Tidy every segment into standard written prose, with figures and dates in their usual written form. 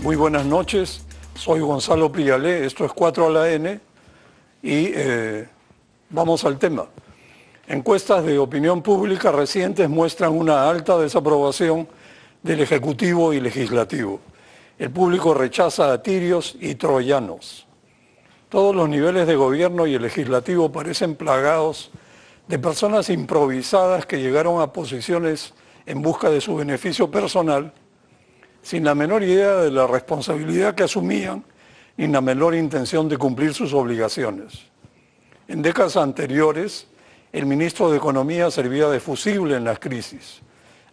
Muy buenas noches, soy Gonzalo Prialé, esto es 4 a la N y vamos al tema. Encuestas de opinión pública recientes muestran una alta desaprobación del Ejecutivo y Legislativo. El público rechaza a tirios y troyanos. Todos los niveles de gobierno y el legislativo parecen plagados de personas improvisadas que llegaron a posiciones en busca de su beneficio personal, sin la menor idea de la responsabilidad que asumían ni la menor intención de cumplir sus obligaciones. En décadas anteriores, el ministro de Economía servía de fusible en las crisis.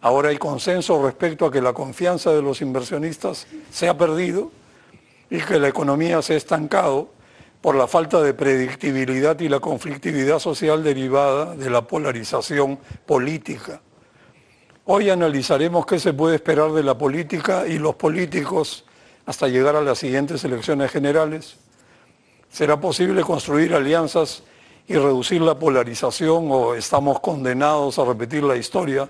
Ahora hay consenso respecto a que la confianza de los inversionistas se ha perdido y que la economía se ha estancado por la falta de predictibilidad y la conflictividad social derivada de la polarización política. Hoy analizaremos qué se puede esperar de la política y los políticos hasta llegar a las siguientes elecciones generales. ¿Será posible construir alianzas y reducir la polarización o estamos condenados a repetir la historia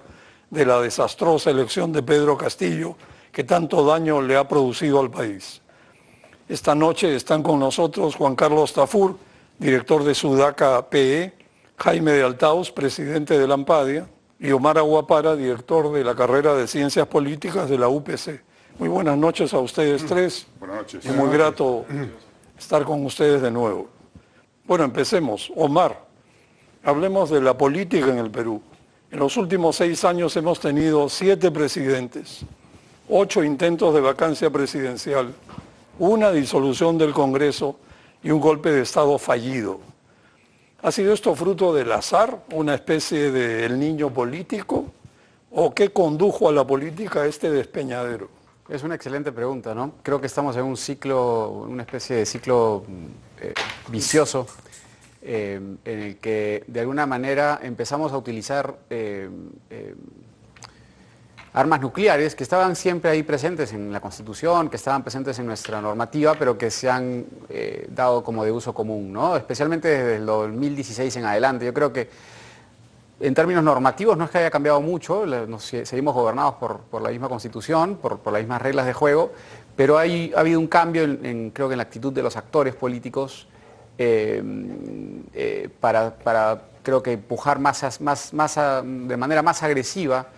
de la desastrosa elección de Pedro Castillo que tanto daño le ha producido al país? Esta noche están con nosotros Juan Carlos Tafur, director de Sudaca PE, Jaime de Altaus, presidente de la AMPADIA, y Omar Aguapara, director de la carrera de Ciencias Políticas de la UPC. Muy buenas noches a ustedes tres. Buenas noches. Es muy grato estar con ustedes de nuevo. Bueno, empecemos. Omar, hablemos de la política en el Perú. En los últimos 6 años hemos tenido 7 presidentes, 8 intentos de vacancia presidencial, una disolución del Congreso y un golpe de Estado fallido. ¿Ha sido esto fruto del azar, una especie de el niño político? ¿O qué condujo a la política a este despeñadero? Es una excelente pregunta, ¿no? Creo que estamos en un ciclo, una especie de ciclo vicioso, en el que de alguna manera empezamos a utilizar armas nucleares que estaban siempre ahí presentes en la Constitución, que estaban presentes en nuestra normativa, pero que se han dado como de uso común, ¿no? Especialmente desde el 2016 en adelante. Yo creo que en términos normativos no es que haya cambiado mucho, seguimos gobernados por la misma Constitución, por las mismas reglas de juego, pero ha habido un cambio creo que en la actitud de los actores políticos para creo que empujar de manera más agresiva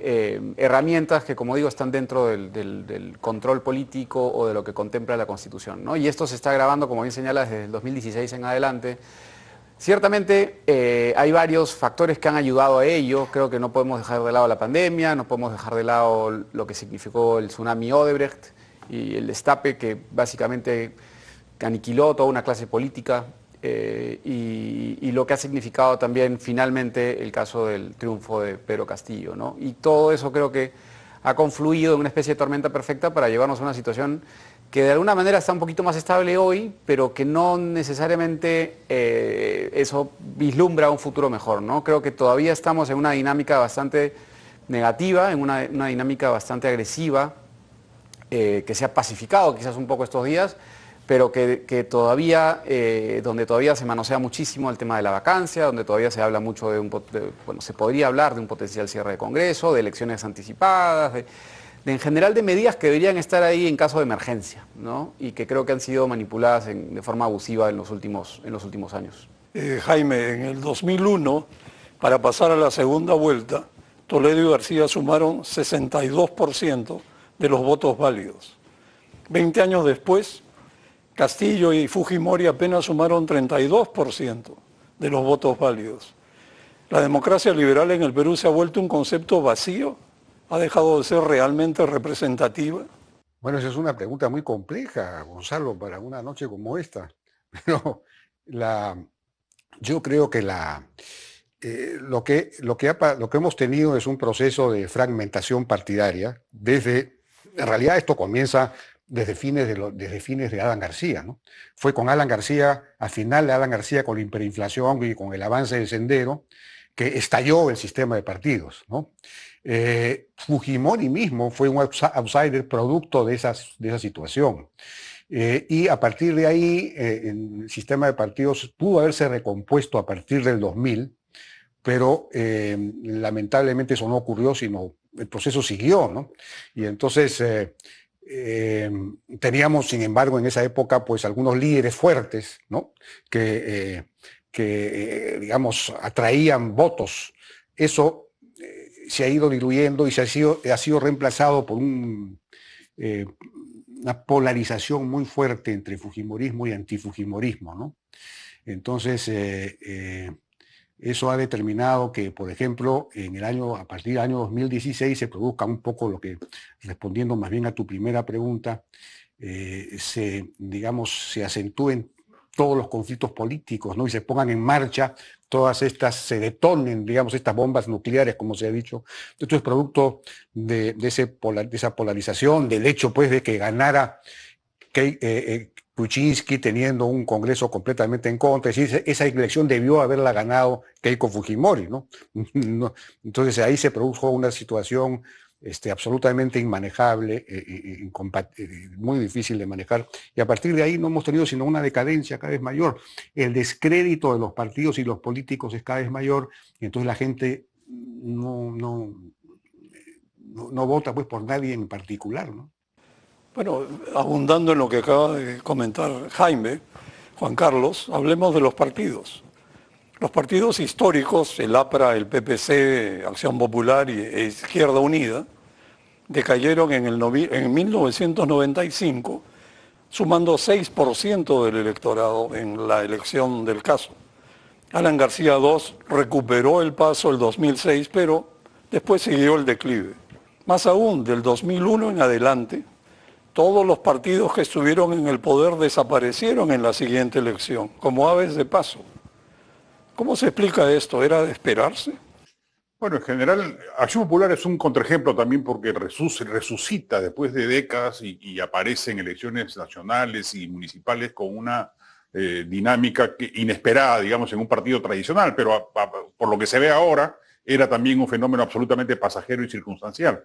herramientas que, como digo, están dentro del control político o de lo que contempla la Constitución, ¿no? Y esto se está agravando, como bien señalas, desde el 2016 en adelante. Ciertamente hay varios factores que han ayudado a ello. Creo que no podemos dejar de lado la pandemia, no podemos dejar de lado lo que significó el tsunami Odebrecht y el destape que básicamente aniquiló toda una clase política. Y lo que ha significado también finalmente el caso del triunfo de Pedro Castillo, ¿no? Y todo eso creo que ha confluido en una especie de tormenta perfecta para llevarnos a una situación que de alguna manera está un poquito más estable hoy, pero que no necesariamente eso vislumbra un futuro mejor, ¿no? Creo que todavía estamos en una dinámica bastante negativa, en una dinámica bastante agresiva, que se ha pacificado quizás un poco estos días, pero que todavía, donde todavía se manosea muchísimo el tema de la vacancia, donde todavía se habla mucho bueno, se podría hablar de un potencial cierre de Congreso, de elecciones anticipadas, en general de medidas que deberían estar ahí en caso de emergencia, ¿no? Y que creo que han sido manipuladas de forma abusiva en los últimos años. Jaime, en el 2001, para pasar a la segunda vuelta, Toledo y García sumaron 62% de los votos válidos. 20 años después, Castillo y Fujimori apenas sumaron 32% de los votos válidos. ¿La democracia liberal en el Perú se ha vuelto un concepto vacío? ¿Ha dejado de ser realmente representativa? Bueno, esa es una pregunta muy compleja, Gonzalo, para una noche como esta. Pero yo creo que lo que hemos tenido es un proceso de fragmentación partidaria. En realidad esto comienza desde fines de Alan García, ¿no? Fue con Alan García, al final de Alan García, con la hiperinflación y con el avance del sendero, que estalló el sistema de partidos, ¿no? Fujimori mismo fue un outsider producto de esa situación. Y a partir de ahí, el sistema de partidos pudo haberse recompuesto a partir del 2000, pero lamentablemente eso no ocurrió, sino el proceso siguió, ¿no? Y entonces Teníamos, sin embargo, en esa época, pues algunos líderes fuertes, ¿no? que digamos, atraían votos. Eso se ha ido diluyendo y ha sido reemplazado por una polarización muy fuerte entre fujimorismo y antifujimorismo, ¿no? Entonces, eso ha determinado que, por ejemplo, a partir del año 2016 se produzca un poco lo que, respondiendo más bien a tu primera pregunta, se acentúen todos los conflictos políticos, ¿no? Y se pongan en marcha se detonen, digamos, estas bombas nucleares, como se ha dicho. Esto es producto de esa polarización, del hecho, pues, de que ganara Kuczynski teniendo un Congreso completamente en contra. Es decir, esa elección debió haberla ganado Keiko Fujimori, ¿no? Entonces ahí se produjo una situación absolutamente inmanejable, muy difícil de manejar, y a partir de ahí no hemos tenido sino una decadencia cada vez mayor. El descrédito de los partidos y los políticos es cada vez mayor, y entonces la gente no vota, pues, por nadie en particular, ¿no? Bueno, abundando en lo que acaba de comentar Jaime, Juan Carlos, hablemos de los partidos. Los partidos históricos, el APRA, el PPC, Acción Popular e Izquierda Unida, decayeron en 1995, sumando 6% del electorado en la elección del caso. Alan García II recuperó el paso el 2006, pero después siguió el declive. Más aún, del 2001 en adelante, todos los partidos que estuvieron en el poder desaparecieron en la siguiente elección, como aves de paso. ¿Cómo se explica esto? ¿Era de esperarse? Bueno, en general, Acción Popular es un contraejemplo también porque resucita después de décadas y aparece en elecciones nacionales y municipales con una dinámica inesperada, digamos, en un partido tradicional, pero por lo que se ve ahora, era también un fenómeno absolutamente pasajero y circunstancial.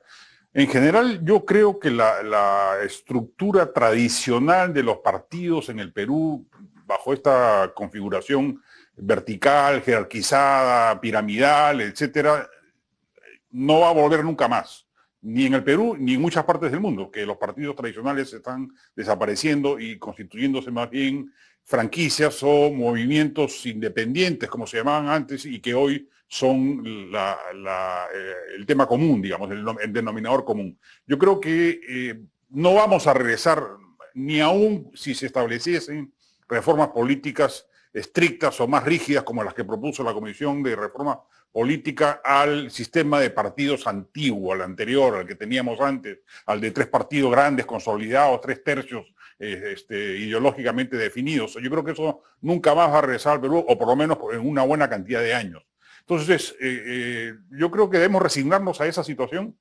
En general, yo creo que la estructura tradicional de los partidos en el Perú, bajo esta configuración vertical, jerarquizada, piramidal, etcétera, no va a volver nunca más, ni en el Perú ni en muchas partes del mundo, que los partidos tradicionales están desapareciendo y constituyéndose más bien franquicias o movimientos independientes, como se llamaban antes, y que hoy son el tema común, digamos, el denominador común. Yo creo que no vamos a regresar, ni aún si se estableciesen reformas políticas estrictas o más rígidas como las que propuso la Comisión de Reforma Política, al sistema de partidos antiguo, al anterior, al que teníamos antes, al de 3 partidos grandes, consolidados, 3 tercios ideológicamente definidos. Yo creo que eso nunca más va a regresar al Perú, o por lo menos en una buena cantidad de años. Entonces, yo creo que debemos resignarnos a esa situación,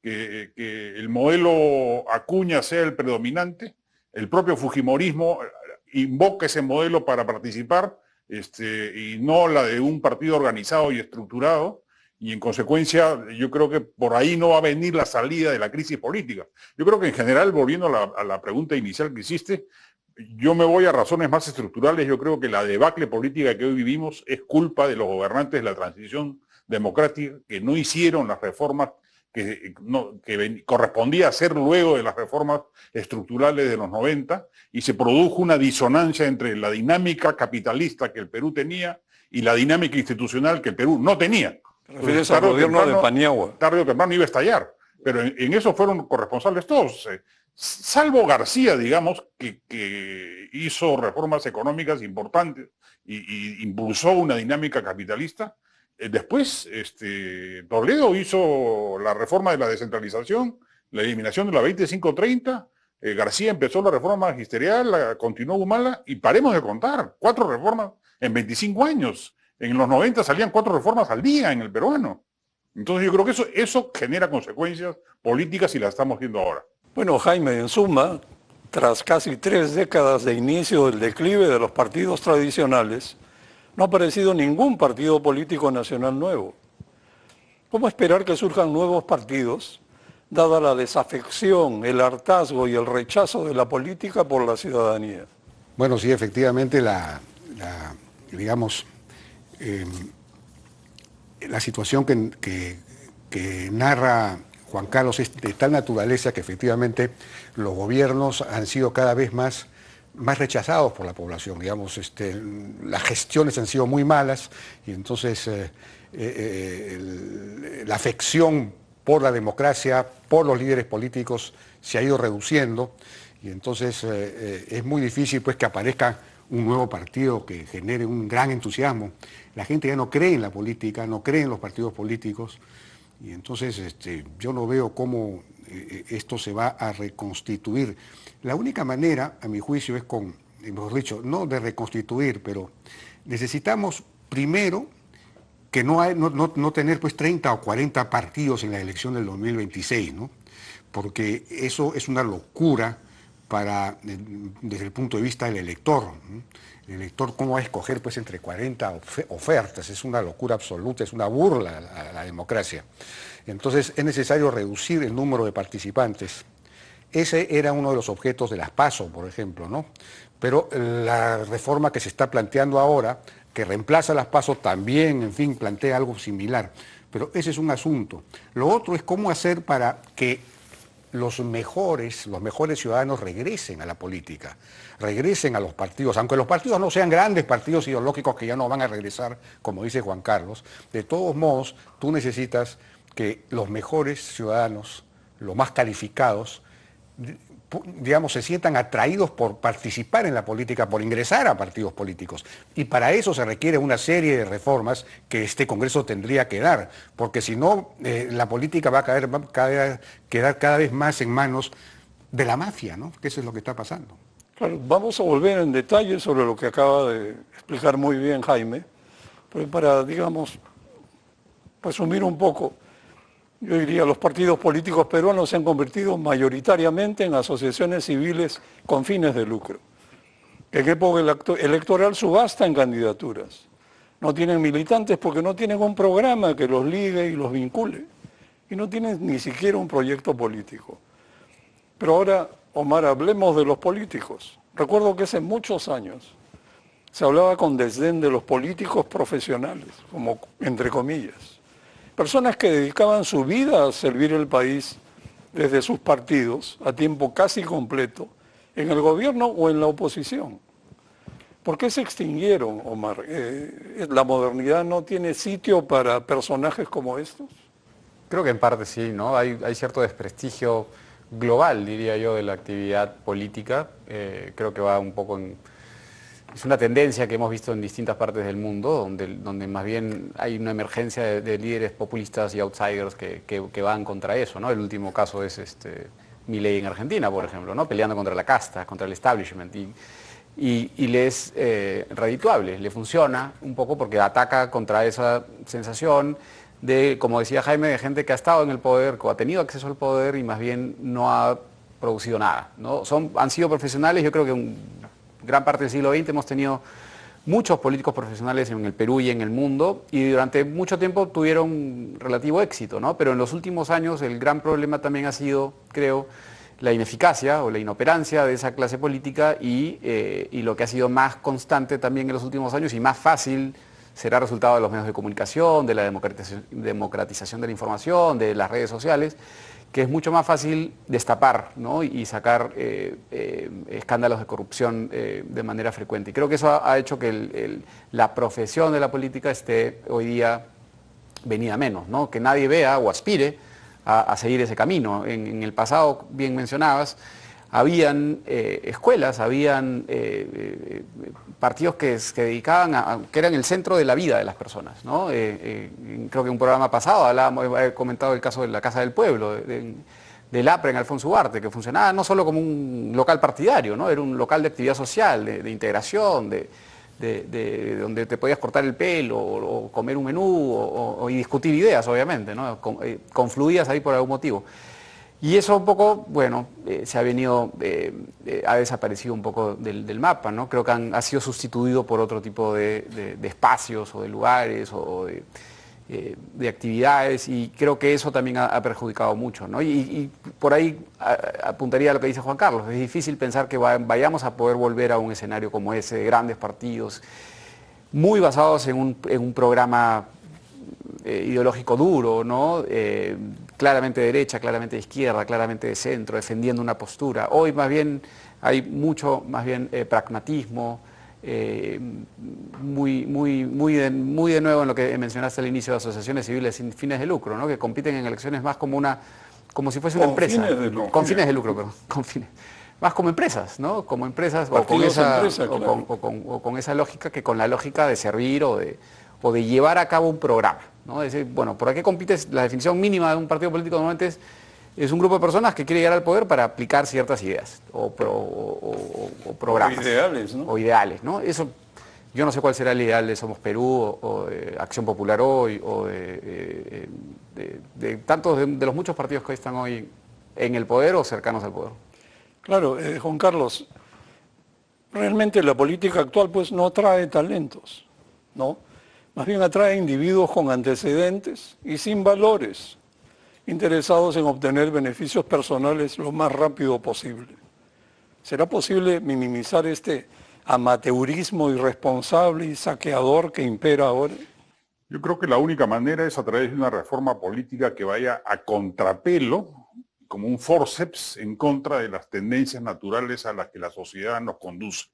que el modelo Acuña sea el predominante, el propio fujimorismo invoca ese modelo para participar, y no la de un partido organizado y estructurado, y en consecuencia yo creo que por ahí no va a venir la salida de la crisis política. Yo creo que en general, volviendo a la pregunta inicial que hiciste, yo me voy a razones más estructurales. Yo creo que la debacle política que hoy vivimos es culpa de los gobernantes de la transición democrática, que no hicieron las reformas que correspondía hacer luego de las reformas estructurales de los 90, y se produjo una disonancia entre la dinámica capitalista que el Perú tenía y la dinámica institucional que el Perú no tenía. ¿Te refieres al gobierno de Paniagua? Tarde o temprano iba a estallar, pero en eso fueron corresponsables todos, salvo García, digamos, que hizo reformas económicas importantes y impulsó una dinámica capitalista. Después, Toledo hizo la reforma de la descentralización, la eliminación de la 2530, García empezó la reforma magisterial, continuó Humala, y paremos de contar, 4 reformas en 25 años. En los 90 salían 4 reformas al día en el peruano. Entonces yo creo que eso genera consecuencias políticas y las estamos viendo ahora. Bueno, Jaime, en suma, tras casi 3 décadas de inicio del declive de los partidos tradicionales, no ha aparecido ningún partido político nacional nuevo. ¿Cómo esperar que surjan nuevos partidos, dada la desafección, el hartazgo y el rechazo de la política por la ciudadanía? Bueno, sí, efectivamente, la situación que narra Juan Carlos, es de tal naturaleza que efectivamente los gobiernos han sido cada vez más rechazados por la población, digamos, las gestiones han sido muy malas y entonces la afección por la democracia, por los líderes políticos se ha ido reduciendo y entonces es muy difícil pues que aparezca un nuevo partido que genere un gran entusiasmo. La gente ya no cree en la política, no cree en los partidos políticos y entonces yo no veo cómo esto se va a reconstituir. La única manera, a mi juicio, es con, mejor dicho, no de reconstituir, pero necesitamos primero que no tener pues 30 o 40 partidos en la elección del 2026, ¿no? Porque eso es una locura desde el punto de vista del elector, ¿no? El elector, ¿cómo va a escoger pues entre 40 ofertas? Es una locura absoluta, es una burla a la democracia. Entonces es necesario reducir el número de participantes. Ese era uno de los objetos de las PASO, por ejemplo, ¿no? Pero la reforma que se está planteando ahora, que reemplaza las PASO, también, en fin, plantea algo similar. Pero ese es un asunto. Lo otro es cómo hacer para que los mejores ciudadanos regresen a la política, regresen a los partidos, aunque los partidos no sean grandes partidos ideológicos que ya no van a regresar, como dice Juan Carlos, de todos modos, tú necesitas que los mejores ciudadanos, los más calificados, digamos, se sientan atraídos por participar en la política, por ingresar a partidos políticos. Y para eso se requiere una serie de reformas que este Congreso tendría que dar, porque si no, la política va a quedar cada vez más en manos de la mafia, ¿no? Que eso es lo que está pasando. Claro, vamos a volver en detalle sobre lo que acaba de explicar muy bien Jaime, pero para, digamos, resumir un poco, yo diría, los partidos políticos peruanos se han convertido mayoritariamente en asociaciones civiles con fines de lucro. En época electoral subastan candidaturas. No tienen militantes porque no tienen un programa que los ligue y los vincule. Y no tienen ni siquiera un proyecto político. Pero ahora, Omar, hablemos de los políticos. Recuerdo que hace muchos años se hablaba con desdén de los políticos profesionales, como entre comillas. Personas que dedicaban su vida a servir el país desde sus partidos a tiempo casi completo, en el gobierno o en la oposición. ¿Por qué se extinguieron, Omar? ¿La modernidad no tiene sitio para personajes como estos? Creo que en parte sí, ¿no? Hay cierto desprestigio global, diría yo, de la actividad política. Creo que va un poco en... Es una tendencia que hemos visto en distintas partes del mundo, donde más bien hay una emergencia de líderes populistas y outsiders que van contra eso, ¿no? El último caso es Milei en Argentina, por ejemplo, ¿no? Peleando contra la casta, contra el establishment. Y le es redituable, le funciona un poco porque ataca contra esa sensación de, como decía Jaime, de gente que ha estado en el poder, que ha tenido acceso al poder y más bien no ha producido nada, ¿no? Han sido profesionales, yo creo que gran parte del siglo XX hemos tenido muchos políticos profesionales en el Perú y en el mundo y durante mucho tiempo tuvieron relativo éxito, ¿no? Pero en los últimos años el gran problema también ha sido, creo, la ineficacia o la inoperancia de esa clase política y lo que ha sido más constante también en los últimos años y más fácil será resultado de los medios de comunicación, de la democratización de la información, de las redes sociales, que es mucho más fácil destapar, ¿no? y sacar escándalos de corrupción de manera frecuente. Y creo que eso ha hecho que la profesión de la política esté hoy día venida menos, ¿no? Que nadie vea o aspire a seguir ese camino. En el pasado, bien mencionabas, habían escuelas, habían partidos que se dedicaban que eran el centro de la vida de las personas, ¿no? Creo que en un programa pasado he comentado el caso de la Casa del Pueblo, del APRE en Alfonso Ugarte, que funcionaba no solo como un local partidario, ¿no? Era un local de actividad social, de integración, de donde te podías cortar el pelo o comer un menú y discutir ideas, obviamente, ¿no? Confluías ahí por algún motivo. Y eso un poco, bueno, se ha venido, ha desaparecido un poco del mapa, ¿no? Creo que ha sido sustituido por otro tipo de espacios o de lugares o de actividades y creo que eso también ha perjudicado mucho, ¿no? Y por ahí apuntaría a lo que dice Juan Carlos, es difícil pensar que vayamos a poder volver a un escenario como ese, de grandes partidos, muy basados en un programa ideológico duro, ¿no? Claramente de derecha, claramente de izquierda, claramente de centro, defendiendo una postura. Hoy más bien hay mucho más bien pragmatismo, muy de nuevo en lo que mencionaste al inicio de asociaciones civiles sin fines de lucro, ¿no? Que compiten en elecciones más como si fuese una empresa. Con fines de lucro, perdón. Con fines. Más como empresas, ¿no? Como empresas o con esa lógica que con la lógica de servir o de llevar a cabo un programa, ¿no? Es decir, bueno, ¿por qué compites? La definición mínima de un partido político normalmente es un grupo de personas que quiere llegar al poder para aplicar ciertas ideas o programas. O ideales, ¿no? O ideales, ¿no? Eso, yo no sé cuál será el ideal de Somos Perú o de Acción Popular Hoy o de tantos de los muchos partidos que hoy están hoy en el poder o cercanos al poder. Claro, Juan Carlos, realmente la política actual pues no atrae talentos, ¿no? Más bien atrae individuos con antecedentes y sin valores, interesados en obtener beneficios personales lo más rápido posible. ¿Será posible minimizar este amateurismo irresponsable y saqueador que impera ahora? Yo creo que la única manera es a través de una reforma política que vaya a contrapelo, como un forceps en contra de las tendencias naturales a las que la sociedad nos conduce.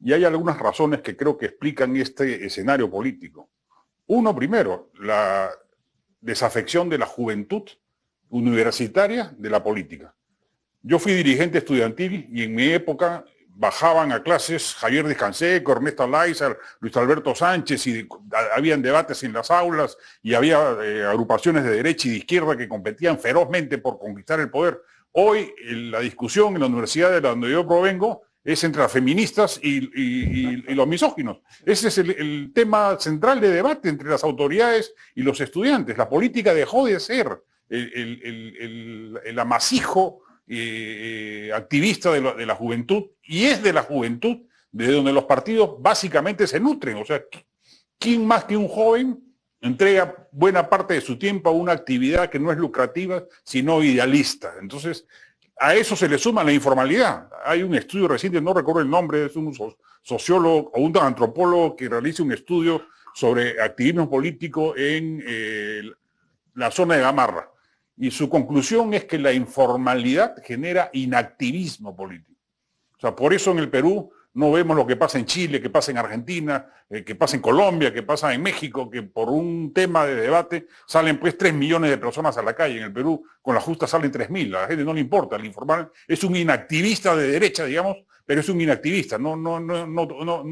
Y hay algunas razones que creo que explican este escenario político. Uno, primero, la desafección de la juventud universitaria de la política. Yo fui dirigente estudiantil y en mi época bajaban a clases Javier Descanseco, Ernesto Láizar, Luis Alberto Sánchez, y habían debates en las aulas y había agrupaciones de derecha y de izquierda que competían ferozmente por conquistar el poder. Hoy la discusión en la universidad de donde yo provengo es entre las feministas y los misóginos. Ese es el tema central de debate entre las autoridades y los estudiantes. La política dejó de ser el amasijo activista de la juventud, y es de la juventud de donde los partidos básicamente se nutren. O sea, ¿quién más que un joven entrega buena parte de su tiempo a una actividad que no es lucrativa, sino idealista? Entonces, a eso se le suma la informalidad. Hay un estudio reciente, no recuerdo el nombre, es un sociólogo o un antropólogo que realiza un estudio sobre activismo político en la zona de Gamarra. Y su conclusión es que la informalidad genera inactivismo político. O sea, por eso en el Perú no vemos lo que pasa en Chile, que pasa en Argentina, que pasa en Colombia, que pasa en México, que por un tema de debate salen pues 3 millones de personas a la calle. En el Perú con la justa salen 3.000. A la gente no le importa. El informal es un inactivista de derecha, digamos, pero es un inactivista. No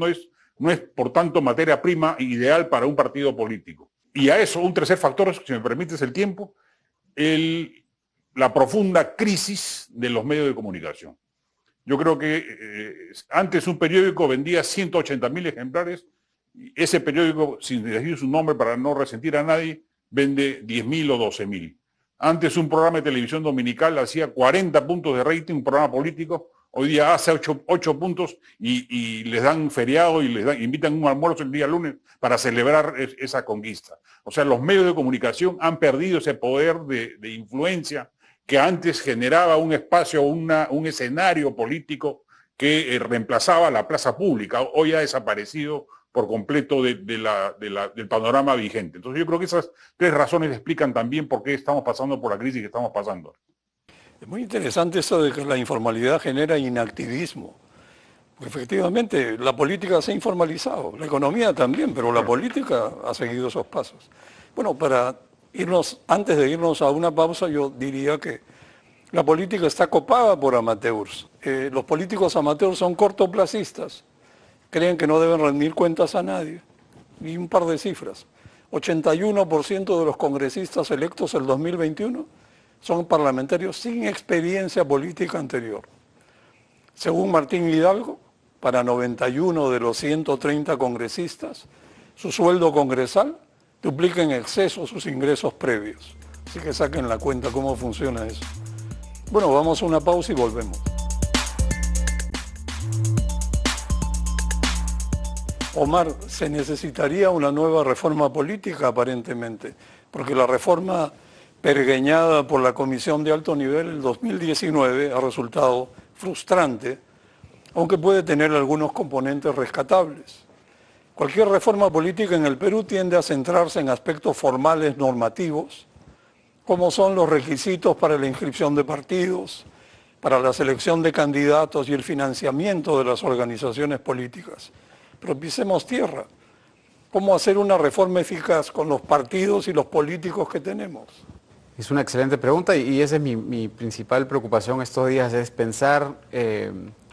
es por tanto materia prima ideal para un partido político. Y a eso, un tercer factor, si me permites el tiempo, la profunda crisis de los medios de comunicación. Yo creo que antes un periódico vendía 180.000 ejemplares, y ese periódico, sin decir su nombre para no resentir a nadie, vende 10.000 o 12.000. Antes un programa de televisión dominical hacía 40 puntos de rating, un programa político, hoy día hace 8 puntos y les dan feriado y invitan un almuerzo el día lunes para celebrar esa conquista. O sea, los medios de comunicación han perdido ese poder de influencia que antes generaba un espacio, un escenario político que reemplazaba la plaza pública. Hoy ha desaparecido por completo del panorama vigente. Entonces yo creo que esas 3 razones explican también por qué estamos pasando por la crisis que estamos pasando. Es muy interesante eso de que la informalidad genera inactivismo. Porque efectivamente la política se ha informalizado, la economía también, pero la política ha seguido esos pasos. Bueno, antes de irnos a una pausa, yo diría que la política está copada por amateurs. Los políticos amateurs son cortoplacistas, creen que no deben rendir cuentas a nadie. Y un par de cifras: 81% de los congresistas electos el 2021 son parlamentarios sin experiencia política anterior. Según Martín Hidalgo, para 91 de los 130 congresistas, su sueldo congresal duplica en exceso sus ingresos previos. Así que saquen la cuenta cómo funciona eso. Bueno, vamos a una pausa y volvemos. Omar, se necesitaría una nueva reforma política aparentemente, porque la reforma pergeñada por la Comisión de Alto Nivel el 2019 ha resultado frustrante, aunque puede tener algunos componentes rescatables. Cualquier reforma política en el Perú tiende a centrarse en aspectos formales normativos, como son los requisitos para la inscripción de partidos, para la selección de candidatos y el financiamiento de las organizaciones políticas. Pero pisemos tierra. ¿Cómo hacer una reforma eficaz con los partidos y los políticos que tenemos? Es una excelente pregunta y esa es mi principal preocupación estos días, es pensar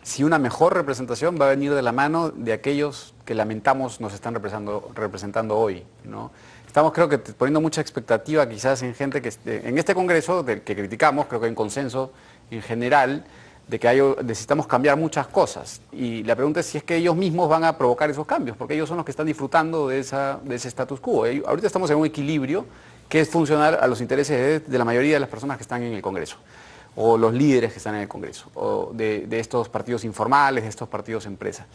si una mejor representación va a venir de la mano de aquellos que lamentamos nos están representando hoy, ¿no? Estamos, creo que, poniendo mucha expectativa quizás en gente que en este Congreso, del que criticamos, creo que hay un consenso en general de que necesitamos cambiar muchas cosas. Y la pregunta es si es que ellos mismos van a provocar esos cambios, porque ellos son los que están disfrutando de ese status quo. Ahorita estamos en un equilibrio que es funcional a los intereses de la mayoría de las personas que están en el Congreso, o los líderes que están en el Congreso, o de estos partidos informales, de estos partidos empresa.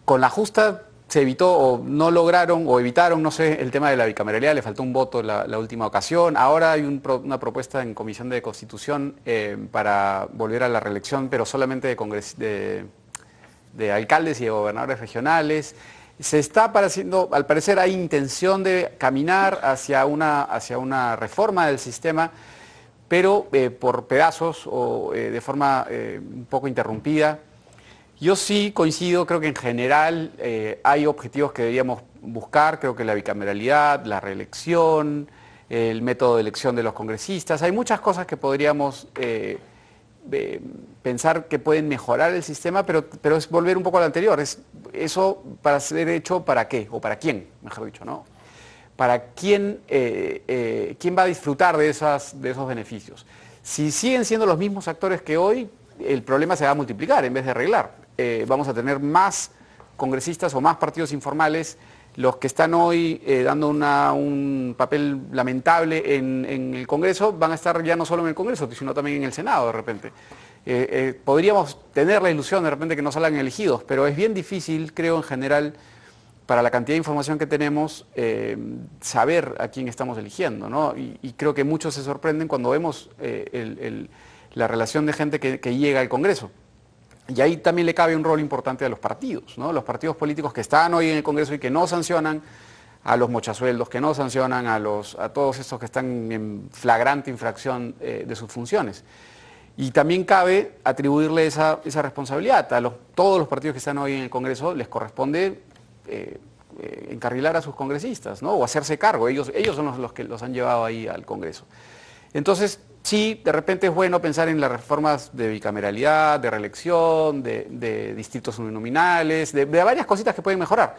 Con la justa se evitó, o no lograron, o evitaron, no sé, el tema de la bicameralidad, le faltó un voto la última ocasión. Ahora hay una propuesta en Comisión de Constitución para volver a la reelección, pero solamente de alcaldes y de gobernadores regionales. Se está pareciendo, al parecer hay intención de caminar hacia una reforma del sistema, pero por pedazos o de forma un poco interrumpida. Yo sí coincido, creo que en general hay objetivos que deberíamos buscar, creo que la bicameralidad, la reelección, el método de elección de los congresistas, hay muchas cosas que podríamos pensar que pueden mejorar el sistema, pero es volver un poco al anterior, es eso para ser hecho para qué, o para quién, mejor dicho, ¿no? Para quién va a disfrutar de esos beneficios. Si siguen siendo los mismos actores que hoy, el problema se va a multiplicar en vez de arreglar. Vamos a tener más congresistas o más partidos informales. Los que están hoy dando un papel lamentable en el Congreso van a estar ya no solo en el Congreso, sino también en el Senado de repente. Podríamos tener la ilusión de repente que no salgan elegidos, pero es bien difícil, creo en general, para la cantidad de información que tenemos, saber a quién estamos eligiendo, ¿no? Y creo que muchos se sorprenden cuando vemos la relación de gente que llega al Congreso. Y ahí también le cabe un rol importante a los partidos, ¿no? Los partidos políticos que están hoy en el Congreso y que no sancionan a los mochasueldos, que no sancionan a todos estos que están en flagrante infracción de sus funciones. Y también cabe atribuirle esa responsabilidad. Todos los partidos que están hoy en el Congreso les corresponde encarrilar a sus congresistas, ¿no? O hacerse cargo. Ellos son los que los han llevado ahí al Congreso. Entonces, sí, de repente es bueno pensar en las reformas de bicameralidad, de reelección, de distritos uninominales, de varias cositas que pueden mejorar.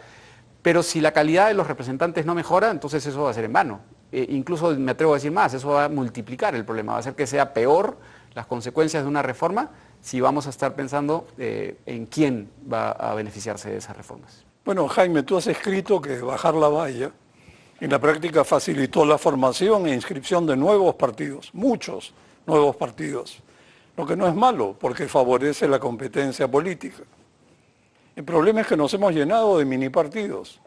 Pero si la calidad de los representantes no mejora, entonces eso va a ser en vano. Incluso me atrevo a decir más, eso va a multiplicar el problema, va a hacer que sea peor las consecuencias de una reforma si vamos a estar pensando en quién va a beneficiarse de esas reformas. Bueno, Jaime, tú has escrito que bajar la valla en la práctica facilitó la formación e inscripción de nuevos partidos, muchos nuevos partidos, lo que no es malo porque favorece la competencia política. El problema es que nos hemos llenado de mini partidos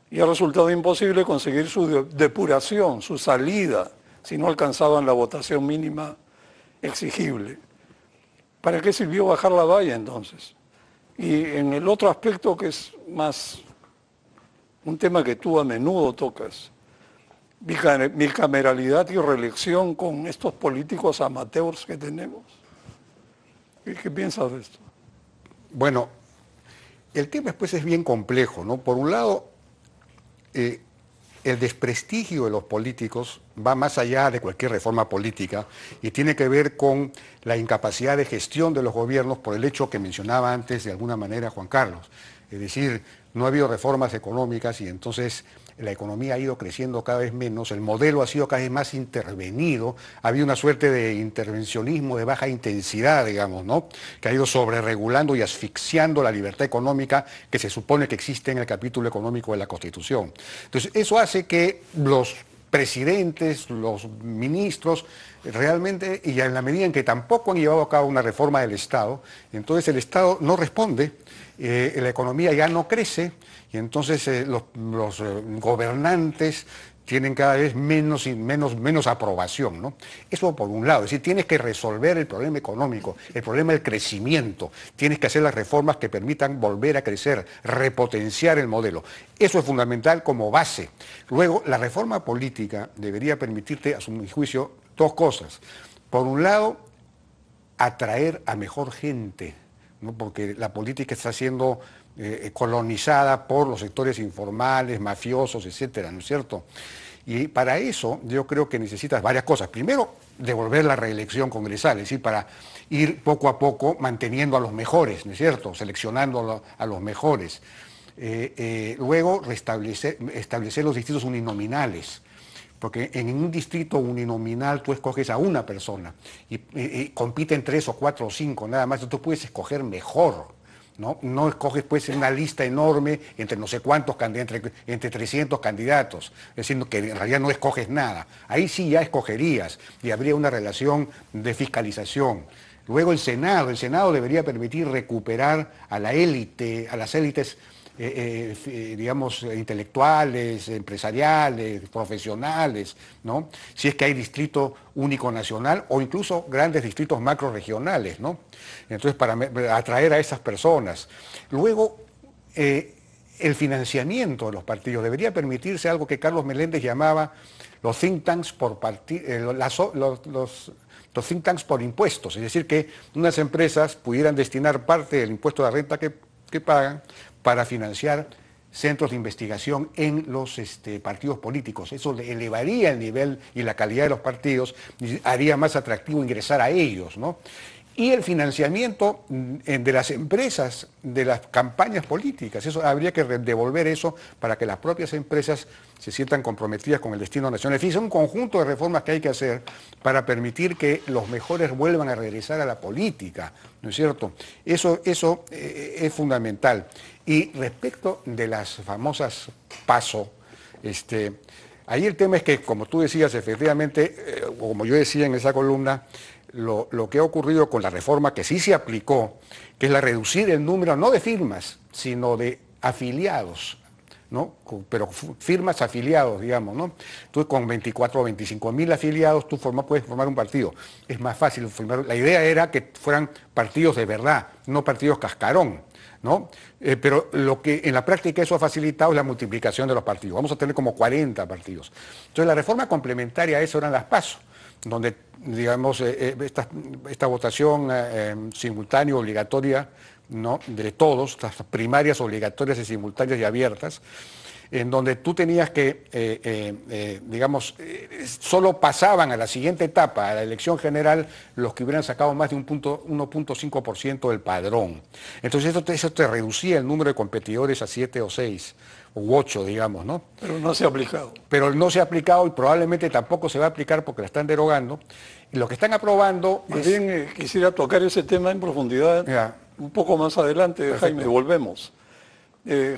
y ha resultado imposible conseguir su depuración, su salida, si no alcanzaban la votación mínima exigible. ¿Para qué sirvió bajar la valla entonces? Y en el otro aspecto que es más un tema que tú a menudo tocas, bicameralidad y reelección con estos políticos amateurs que tenemos. ¿Qué piensas de esto? Bueno, el tema después es bien complejo, ¿no? Por un lado, el desprestigio de los políticos va más allá de cualquier reforma política y tiene que ver con la incapacidad de gestión de los gobiernos por el hecho que mencionaba antes de alguna manera Juan Carlos. Es decir, no ha habido reformas económicas y entonces la economía ha ido creciendo cada vez menos, el modelo ha sido cada vez más intervenido, ha habido una suerte de intervencionismo de baja intensidad, digamos, ¿no? Que ha ido sobreregulando y asfixiando la libertad económica que se supone que existe en el capítulo económico de la Constitución. Entonces, eso hace que los presidentes, los ministros, realmente, y en la medida en que tampoco han llevado a cabo una reforma del Estado, entonces el Estado no responde, la economía ya no crece, y entonces los gobernantes tienen cada vez menos aprobación, ¿no? Eso por un lado, es decir, tienes que resolver el problema económico, el problema del crecimiento, tienes que hacer las reformas que permitan volver a crecer, repotenciar el modelo. Eso es fundamental como base. Luego, la reforma política debería permitirte, a mi juicio, dos cosas. Por un lado, atraer a mejor gente, ¿no? Porque la política está siendo colonizada por los sectores informales, mafiosos, etcétera, ¿no es cierto? Y para eso yo creo que necesitas varias cosas. Primero, devolver la reelección congresal, es decir, para ir poco a poco manteniendo a los mejores, ¿no es cierto? Seleccionando a los mejores. Luego, establecer los distritos uninominales, porque en un distrito uninominal tú escoges a una persona y compiten 3 o 4 o 5, nada más, tú puedes escoger mejor. No escoges pues una lista enorme entre no sé cuántos candidatos, entre 300 candidatos, es decir, que en realidad no escoges nada. Ahí sí ya escogerías y habría una relación de fiscalización. Luego el Senado debería permitir recuperar a la élite, a las élites digamos, intelectuales, empresariales, profesionales, ¿no? Si es que hay distrito único nacional o incluso grandes distritos macrorregionales, ¿no? Entonces, para atraer a esas personas. Luego, el financiamiento de los partidos. Debería permitirse algo que Carlos Meléndez llamaba los think tanks por los think tanks por impuestos, es decir, que unas empresas pudieran destinar parte del impuesto de renta que pagan para financiar centros de investigación en los partidos políticos. Eso elevaría el nivel y la calidad de los partidos y haría más atractivo ingresar a ellos, ¿no? Y el financiamiento de las empresas, de las campañas políticas. Eso habría que devolver eso para que las propias empresas se sientan comprometidas con el destino nacional. Es un conjunto de reformas que hay que hacer para permitir que los mejores vuelvan a regresar a la política, ¿no es cierto? Eso es fundamental. Y respecto de las famosas PASO, ahí el tema es que, como tú decías, efectivamente, o como yo decía en esa columna, lo que ha ocurrido con la reforma que sí se aplicó, que es la reducir el número no de firmas, sino de afiliados, ¿no? Pero firmas afiliados, digamos, ¿no? Tú con 24 o 25 mil afiliados, tú puedes formar un partido. Es más fácil formar. La idea era que fueran partidos de verdad, no partidos cascarón, ¿no? Pero lo que en la práctica eso ha facilitado es la multiplicación de los partidos. Vamos a tener como 40 partidos. Entonces la reforma complementaria a eso eran las PASO, donde, digamos, esta votación simultánea, obligatoria, ¿no? De todos, las primarias obligatorias y simultáneas y abiertas, en donde tú tenías que, digamos, solo pasaban a la siguiente etapa, a la elección general, los que hubieran sacado más de 1.5% del padrón. Entonces eso te reducía el número de competidores a 7 o 6 u 8, digamos, ¿no? Pero no se ha aplicado. Pero no se ha aplicado y probablemente tampoco se va a aplicar porque la están derogando. Y lo que están aprobando Más bien quisiera tocar ese tema en profundidad un poco más adelante, Perfecto. Jaime, volvemos.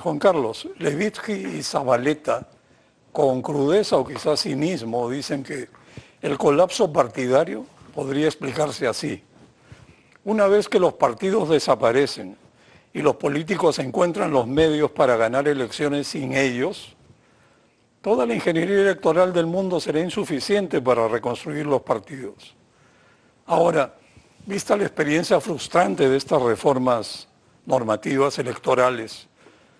Juan Carlos, Levitsky y Zabaleta, con crudeza o quizás cinismo, dicen que el colapso partidario podría explicarse así. Una vez que los partidos desaparecen y los políticos encuentran los medios para ganar elecciones sin ellos, toda la ingeniería electoral del mundo será insuficiente para reconstruir los partidos. Ahora, vista la experiencia frustrante de estas reformas normativas electorales,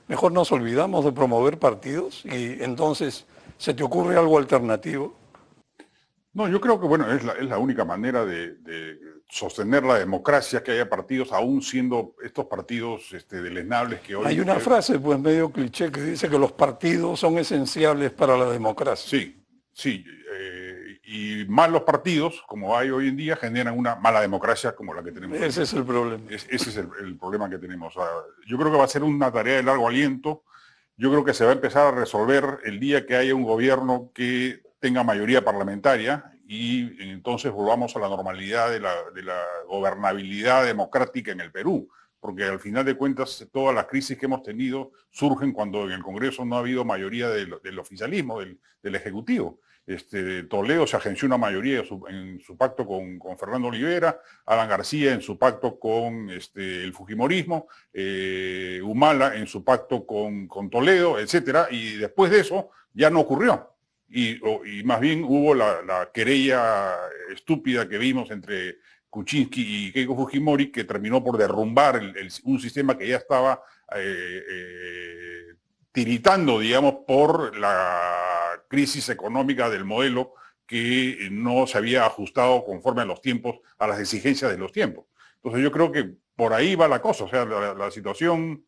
mejor nos olvidamos de promover partidos y entonces, ¿se te ocurre algo alternativo? No, yo creo que bueno, es la única manera de sostener la democracia, que haya partidos, aún siendo estos partidos deleznables que hoy... Hay una frase, pues medio cliché, que dice que los partidos son esenciales para la democracia. Sí. Y malos partidos, como hay hoy en día, generan una mala democracia como la que tenemos. Ese es el problema. Ese es el problema que tenemos. O sea, yo creo que va a ser una tarea de largo aliento. Yo creo que se va a empezar a resolver el día que haya un gobierno que tenga mayoría parlamentaria y entonces volvamos a la normalidad de la gobernabilidad democrática en el Perú. Porque al final de cuentas todas las crisis que hemos tenido surgen cuando en el Congreso no ha habido mayoría del oficialismo, del Ejecutivo. Toledo se agenció una mayoría en su pacto con Fernando Olivera, Alan García en su pacto con el Fujimorismo, Humala en su pacto con Toledo, etcétera, y después de eso ya no ocurrió. y más bien hubo la querella estúpida que vimos entre Kuczynski y Keiko Fujimori, que terminó por derrumbar un sistema que ya estaba tiritando, digamos, por la crisis económica del modelo que no se había ajustado conforme a los tiempos, a las exigencias de los tiempos. Entonces yo creo que por ahí va la cosa, o sea, la situación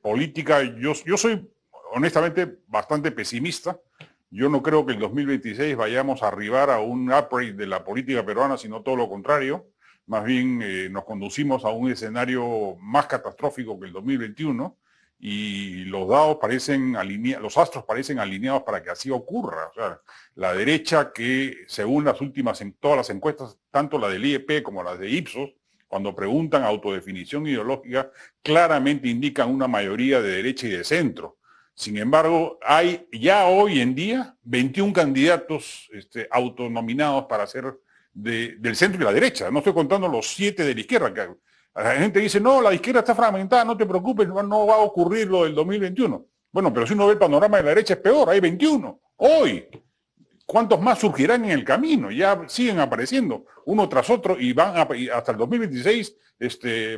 política, yo soy honestamente bastante pesimista. Yo no creo que el 2026 vayamos a arribar a un upgrade de la política peruana, sino todo lo contrario. Más bien nos conducimos a un escenario más catastrófico que el 2021 y los dados parecen alineados, los astros parecen alineados para que así ocurra. O sea, la derecha que según las últimas, en todas las encuestas, tanto la del IEP como las de Ipsos, cuando preguntan autodefinición ideológica, claramente indican una mayoría de derecha y de centro. Sin embargo, hay ya hoy en día 21 candidatos autonominados para ser del centro y la derecha. No estoy contando los 7 de la izquierda. Que la gente dice, no, la izquierda está fragmentada, no te preocupes, no va a ocurrir lo del 2021. Bueno, pero si uno ve el panorama de la derecha es peor, hay 21. Hoy. ¿Cuántos más surgirán en el camino? Ya siguen apareciendo uno tras otro y van hasta el 2026.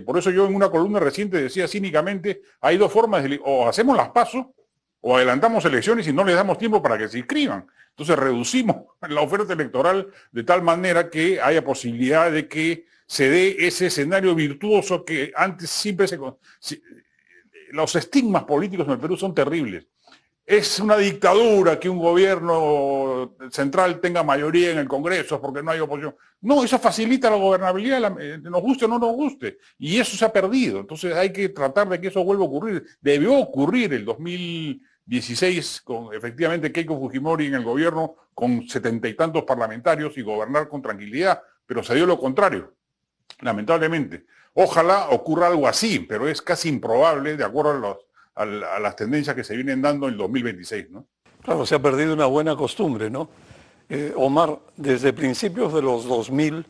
Por eso yo en una columna reciente decía cínicamente, hay dos formas, o hacemos las PASO o adelantamos elecciones y no les damos tiempo para que se inscriban. Entonces reducimos la oferta electoral de tal manera que haya posibilidad de que se dé ese escenario virtuoso que antes siempre los estigmas políticos en el Perú son terribles. Es una dictadura que un gobierno central tenga mayoría en el Congreso porque no hay oposición. No, eso facilita la gobernabilidad, nos guste o no nos guste. Y eso se ha perdido. Entonces hay que tratar de que eso vuelva a ocurrir. Debió ocurrir el 2016 con efectivamente Keiko Fujimori en el gobierno con 70 y tantos parlamentarios y gobernar con tranquilidad, pero se dio lo contrario, lamentablemente. Ojalá ocurra algo así, pero es casi improbable de acuerdo a las tendencias que se vienen dando en el 2026, ¿no? Claro, se ha perdido una buena costumbre, ¿no? Omar, desde principios de los 2000,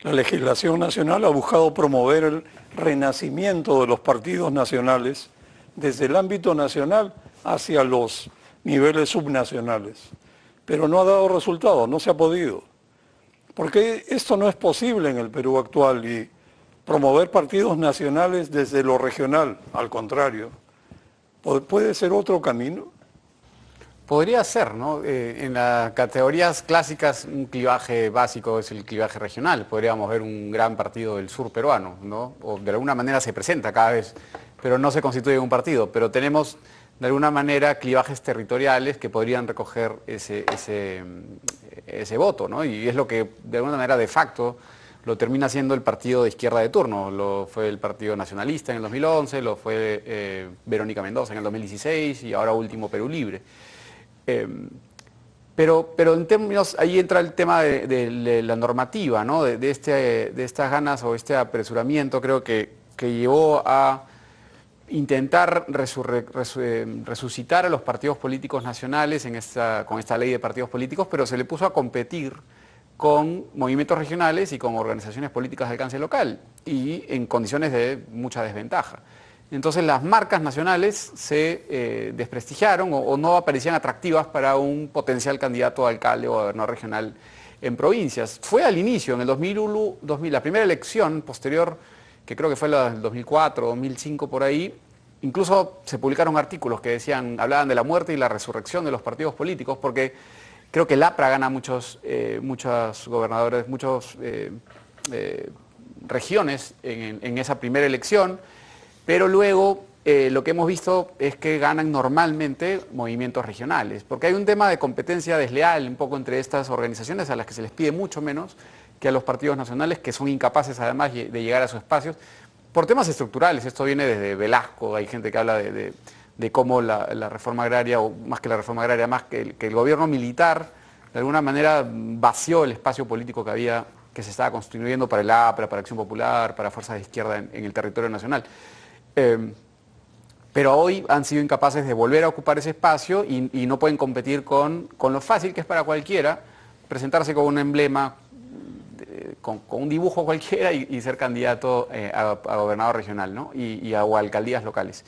la legislación nacional ha buscado promover el renacimiento de los partidos nacionales desde el ámbito nacional hacia los niveles subnacionales. Pero no ha dado resultado, no se ha podido. Porque esto no es posible en el Perú actual y promover partidos nacionales desde lo regional, al contrario. ¿Puede ser otro camino? Podría ser, ¿no? En las categorías clásicas un clivaje básico es el clivaje regional. Podríamos ver un gran partido del sur peruano, ¿no? O de alguna manera se presenta cada vez, pero no se constituye un partido. Pero tenemos de alguna manera clivajes territoriales que podrían recoger ese voto, ¿no? Y es lo que de alguna manera de facto lo termina siendo el partido de izquierda de turno. Lo fue el Partido Nacionalista en el 2011, lo fue Verónica Mendoza en el 2016 y ahora último Perú Libre. Pero en términos, ahí entra el tema de la normativa, ¿no? de estas ganas o este apresuramiento, creo que llevó a intentar resucitar a los partidos políticos nacionales con esta ley de partidos políticos, pero se le puso a competir con movimientos regionales y con organizaciones políticas de alcance local y en condiciones de mucha desventaja. Entonces las marcas nacionales se desprestigiaron o no aparecían atractivas para un potencial candidato a alcalde o gobernador regional en provincias. Fue al inicio, en el 2001, la primera elección posterior, que creo que fue la del 2004, 2005 por ahí, incluso se publicaron artículos que hablaban de la muerte y la resurrección de los partidos políticos, porque creo que el APRA gana muchos gobernadores, muchas regiones en esa primera elección, pero luego lo que hemos visto es que ganan normalmente movimientos regionales, porque hay un tema de competencia desleal un poco entre estas organizaciones a las que se les pide mucho menos que a los partidos nacionales, que son incapaces además de llegar a sus espacios, por temas estructurales. Esto viene desde Velasco, hay gente que habla de cómo la reforma agraria, o más que la reforma agraria, más que el gobierno militar, de alguna manera vació el espacio político que se estaba construyendo para el APRA, para Acción Popular, para fuerzas de izquierda en el territorio nacional. Pero hoy han sido incapaces de volver a ocupar ese espacio y no pueden competir con lo fácil que es para cualquiera presentarse con un emblema, con un dibujo cualquiera y ser candidato a gobernador regional, ¿no? o a alcaldías locales.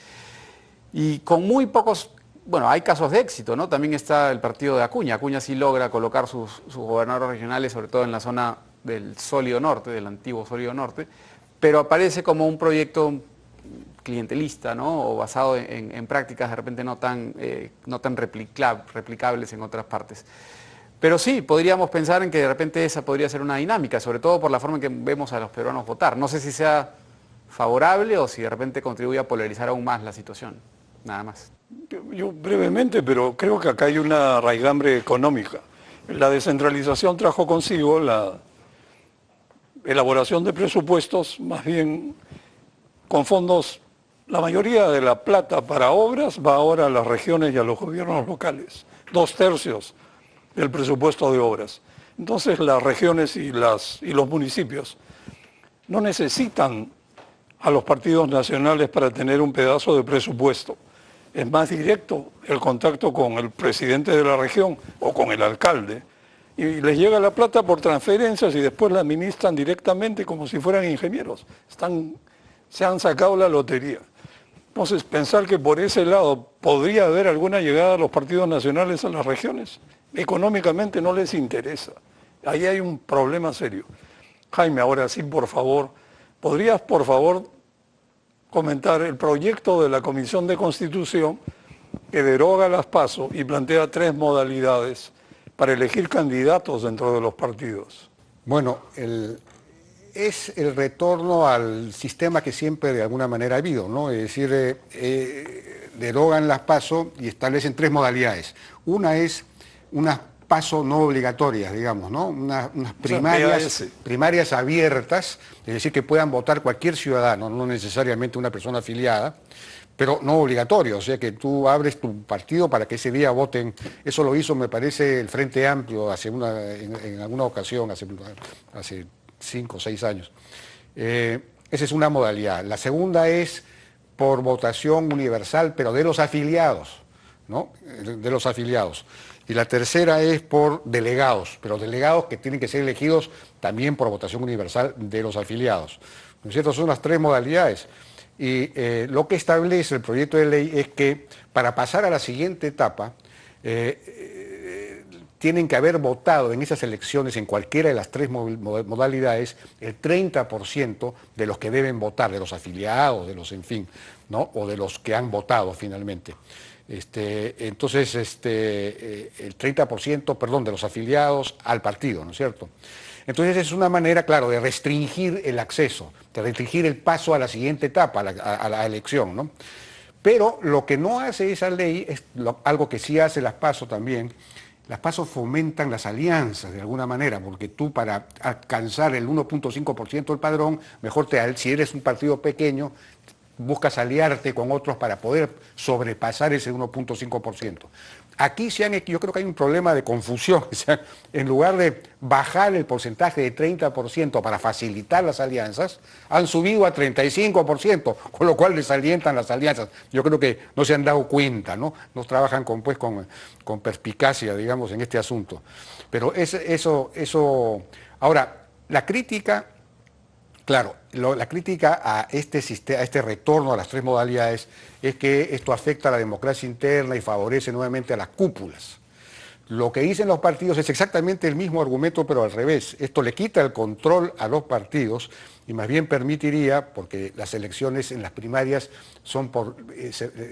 Y con muy pocos bueno, hay casos de éxito, ¿no? También está el partido de Acuña. Acuña sí logra colocar sus gobernadores regionales, sobre todo en la zona del Sólido Norte, del antiguo Sólido Norte, pero aparece como un proyecto clientelista, ¿no? O basado en prácticas de repente no tan replicables en otras partes. Pero sí, podríamos pensar en que de repente esa podría ser una dinámica, sobre todo por la forma en que vemos a los peruanos votar. No sé si sea favorable o si de repente contribuye a polarizar aún más la situación. Nada más. Yo brevemente, pero creo que acá hay una raigambre económica. La descentralización trajo consigo la elaboración de presupuestos, más bien con fondos, la mayoría de la plata para obras va ahora a las regiones y a los gobiernos locales, 2/3 del presupuesto de obras. Entonces las regiones y los municipios no necesitan a los partidos nacionales para tener un pedazo de presupuesto. Es más directo el contacto con el presidente de la región o con el alcalde y les llega la plata por transferencias y después la administran directamente como si fueran ingenieros. Se han sacado la lotería. Entonces, pensar que por ese lado podría haber alguna llegada de los partidos nacionales a las regiones, económicamente no les interesa. Ahí hay un problema serio. Jaime, ahora sí, por favor, ¿podrías, por favor, comentar el proyecto de la Comisión de Constitución que deroga las PASO y plantea 3 modalidades para elegir candidatos dentro de los partidos? Bueno, es el retorno al sistema que siempre de alguna manera ha habido, ¿no? Es decir, derogan las PASO y establecen 3 modalidades. Una es unas PASO no obligatorias, digamos, ¿no? Unas primarias abiertas, es decir, que puedan votar cualquier ciudadano, no necesariamente una persona afiliada, pero no obligatorio, o sea que tú abres tu partido para que ese día voten. Eso lo hizo, me parece, el Frente Amplio en alguna ocasión, hace 5 o 6 años. Esa es una modalidad. La segunda es por votación universal, pero de los afiliados, ¿no? De los afiliados. Y la tercera es por delegados, pero delegados que tienen que ser elegidos también por votación universal de los afiliados. ¿No es cierto? Son las 3 modalidades. Y lo que establece el proyecto de ley es que para pasar a la siguiente etapa, tienen que haber votado en esas elecciones, en cualquiera de las 3 modalidades, el 30% de los que deben votar, de los afiliados, de los, en fin, ¿no? O de los que han votado finalmente. Entonces, el 30%, perdón, de los afiliados al partido, ¿no es cierto? Entonces es una manera, claro, de restringir el acceso, de restringir el paso a la siguiente etapa, a la elección, ¿no? Pero lo que no hace esa ley es algo que sí hace las PASO también. Las PASO fomentan las alianzas de alguna manera, porque tú para alcanzar el 1.5% del padrón, mejor si eres un partido pequeño, buscas aliarte con otros para poder sobrepasar ese 1.5%. Aquí yo creo que hay un problema de confusión. O sea, en lugar de bajar el porcentaje de 30% para facilitar las alianzas, han subido a 35%, con lo cual desalientan las alianzas. Yo creo que no se han dado cuenta, ¿no? No trabajan con perspicacia, digamos, en este asunto. Pero eso. Ahora, la crítica. Claro, la crítica a este retorno a las 3 modalidades es que esto afecta a la democracia interna y favorece nuevamente a las cúpulas. Lo que dicen los partidos es exactamente el mismo argumento, pero al revés. Esto le quita el control a los partidos y más bien permitiría, porque las elecciones en las primarias son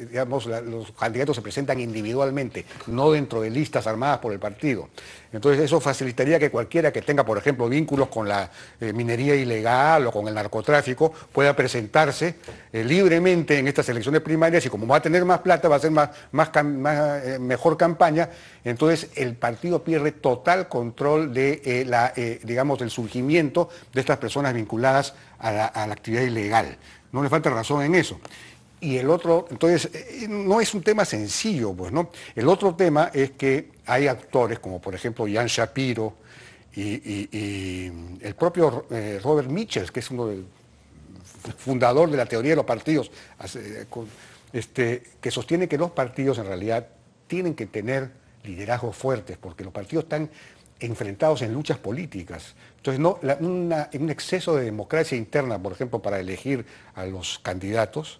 digamos, los candidatos se presentan individualmente, no dentro de listas armadas por el partido. Entonces eso facilitaría que cualquiera que tenga, por ejemplo, vínculos con la minería ilegal o con el narcotráfico, pueda presentarse libremente en estas elecciones primarias y como va a tener más plata, va a hacer mejor campaña. Entonces el partido pierde total control de digamos, del surgimiento de estas personas vinculadas a la actividad ilegal. No le falta razón en eso. Y el otro, entonces, no es un tema sencillo, pues, ¿no? El otro tema es que hay actores como, por ejemplo, Ian Shapiro y el propio Robert Mitchell, que es uno del fundador de la teoría de los partidos, que sostiene que los partidos en realidad tienen que tener liderazgos fuertes, porque los partidos están enfrentados en luchas políticas. Entonces, un exceso de democracia interna, por ejemplo, para elegir a los candidatos,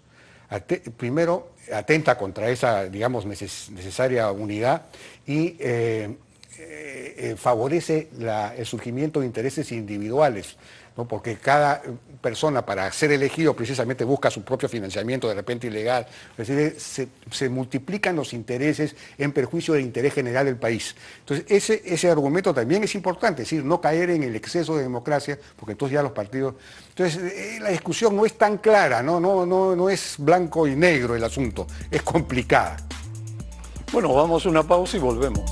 primero atenta contra esa, digamos, necesaria unidad y favorece el surgimiento de intereses individuales, ¿no? Porque cada persona para ser elegido precisamente busca su propio financiamiento, de repente ilegal. Es decir, se multiplican los intereses en perjuicio del interés general del país. Entonces, ese argumento también es importante, es decir, no caer en el exceso de democracia, porque entonces ya los partidos... Entonces, la discusión no es tan clara, no es blanco y negro el asunto, es complicada. Bueno, vamos a una pausa y volvemos.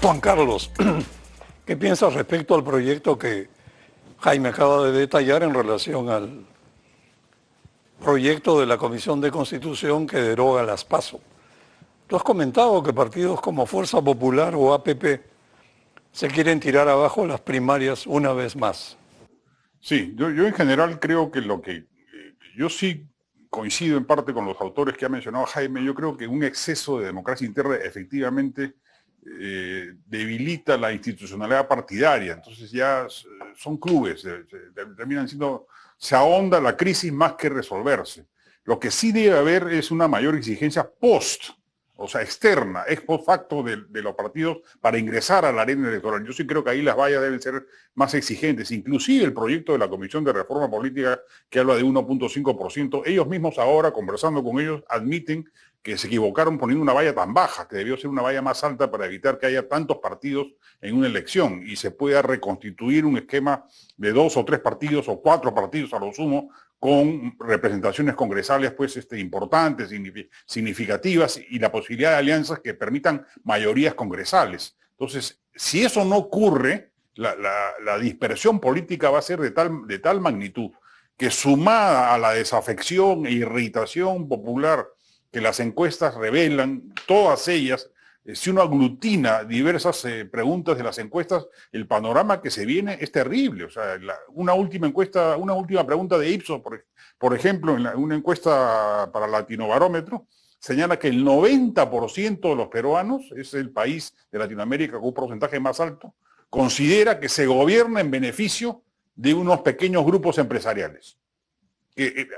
Juan Carlos, ¿qué piensas respecto al proyecto que Jaime acaba de detallar en relación al proyecto de la Comisión de Constitución que deroga las PASO? Tú has comentado que partidos como Fuerza Popular o APP se quieren tirar abajo las primarias una vez más. Sí, yo en general creo que yo sí coincido en parte con los autores que ha mencionado Jaime. Yo creo que un exceso de democracia interna efectivamente debilita la institucionalidad partidaria. Entonces ya son clubes, terminan siendo, se ahonda la crisis más que resolverse. Lo que sí debe haber es una mayor exigencia externa, ex post facto de los partidos para ingresar a la arena electoral. Yo sí creo que ahí las vallas deben ser más exigentes. Inclusive el proyecto de la Comisión de Reforma Política que habla de 1.5%, ellos mismos ahora, conversando con ellos, admiten que se equivocaron poniendo una valla tan baja, que debió ser una valla más alta para evitar que haya tantos partidos en una elección y se pueda reconstituir un esquema de 2 o 3 partidos o 4 partidos a lo sumo, con representaciones congresales importantes, significativas, y la posibilidad de alianzas que permitan mayorías congresales. Entonces, si eso no ocurre, la dispersión política va a ser de tal magnitud que, sumada a la desafección e irritación popular que las encuestas revelan, todas ellas, si uno aglutina diversas preguntas de las encuestas, el panorama que se viene es terrible. O sea, una última pregunta de Ipsos, por ejemplo, en una encuesta para Latinobarómetro, señala que el 90% de los peruanos, es el país de Latinoamérica con un porcentaje más alto, considera que se gobierna en beneficio de unos pequeños grupos empresariales.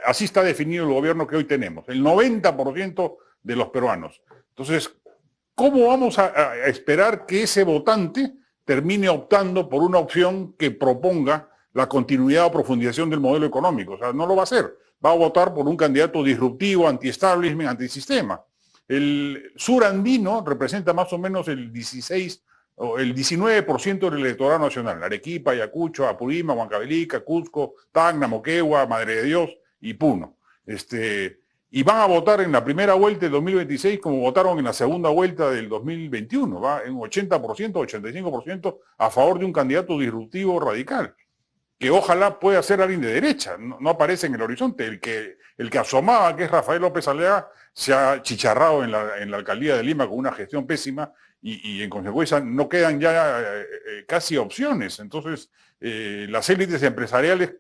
Así está definido el gobierno que hoy tenemos, el 90% de los peruanos. Entonces, ¿cómo vamos a esperar que ese votante termine optando por una opción que proponga la continuidad o profundización del modelo económico? O sea, no lo va a hacer. Va a votar por un candidato disruptivo, anti-establishment, antisistema. El sur andino representa más o menos el 16 o el 19% del electorado nacional. Arequipa, Ayacucho, Apurímac, Huancavelica, Cusco, Tacna, Moquegua, Madre de Dios y Puno. Y van a votar en la primera vuelta del 2026 como votaron en la segunda vuelta del 2021, ¿va? En 80%, 85% a favor de un candidato disruptivo radical, que ojalá pueda ser alguien de derecha, no aparece en el horizonte. El que asomaba, que es Rafael López Alea, se ha chicharrado en la alcaldía de Lima con una gestión pésima y en consecuencia no quedan ya casi opciones. Entonces, las élites empresariales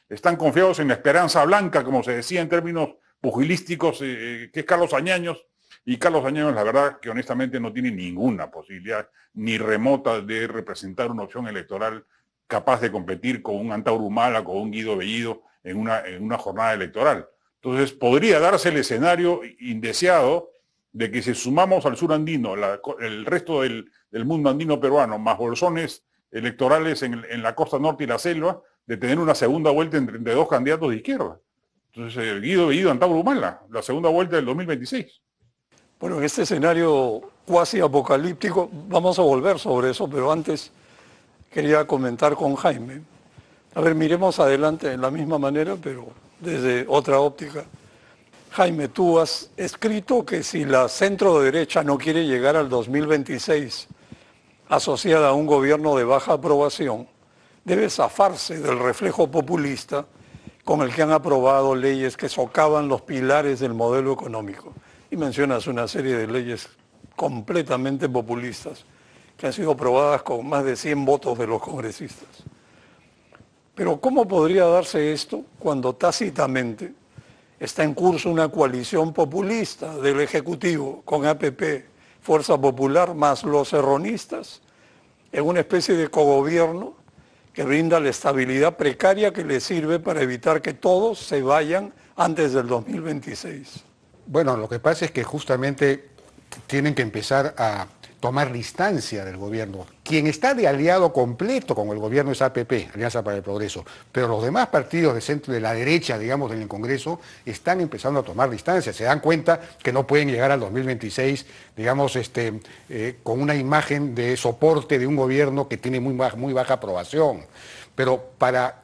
están confiados en la esperanza blanca, como se decía en términos pugilísticos, que es Carlos Añaños, y Carlos Añaños, la verdad, que honestamente no tiene ninguna posibilidad ni remota de representar una opción electoral capaz de competir con un Antauro Humala, con un Guido Bellido en una jornada electoral. Entonces, podría darse el escenario indeseado de que si sumamos al sur andino el resto del mundo andino peruano, más bolsones electorales en la costa norte y la selva, de tener una segunda vuelta entre 2 candidatos de izquierda. Entonces, Guido Bellido, Antauro Humala, la segunda vuelta del 2026. Bueno, en este escenario cuasi apocalíptico, vamos a volver sobre eso, pero antes quería comentar con Jaime. A ver, miremos adelante de la misma manera, pero desde otra óptica. Jaime, tú has escrito que si la centro derecha no quiere llegar al 2026 asociada a un gobierno de baja aprobación, debe zafarse del reflejo populista con el que han aprobado leyes que socavan los pilares del modelo económico. Y mencionas una serie de leyes completamente populistas que han sido aprobadas con más de 100 votos de los congresistas. Pero ¿cómo podría darse esto cuando tácitamente está en curso una coalición populista del Ejecutivo con APP, Fuerza Popular, más los serronistas, en una especie de cogobierno que brinda la estabilidad precaria que le sirve para evitar que todos se vayan antes del 2026. Bueno, lo que pasa es que justamente tienen que empezar a tomar distancia del gobierno. Quien está de aliado completo con el gobierno es APP, Alianza para el Progreso, pero los demás partidos de centro de la derecha, digamos, en el Congreso, están empezando a tomar distancia. Se dan cuenta que no pueden llegar al 2026, digamos, con una imagen de soporte de un gobierno que tiene muy baja aprobación. Pero para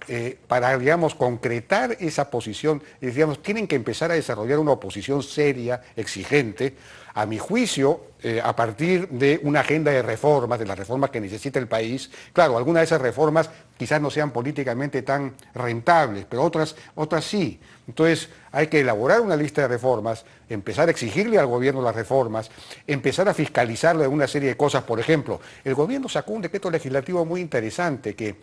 digamos, concretar esa posición, digamos, tienen que empezar a desarrollar una oposición seria, exigente, a mi juicio, a partir de una agenda de reformas, de las reformas que necesita el país. Claro, algunas de esas reformas quizás no sean políticamente tan rentables, pero otras sí. Entonces hay que elaborar una lista de reformas, empezar a exigirle al gobierno las reformas, empezar a fiscalizarle una serie de cosas. Por ejemplo, el gobierno sacó un decreto legislativo muy interesante que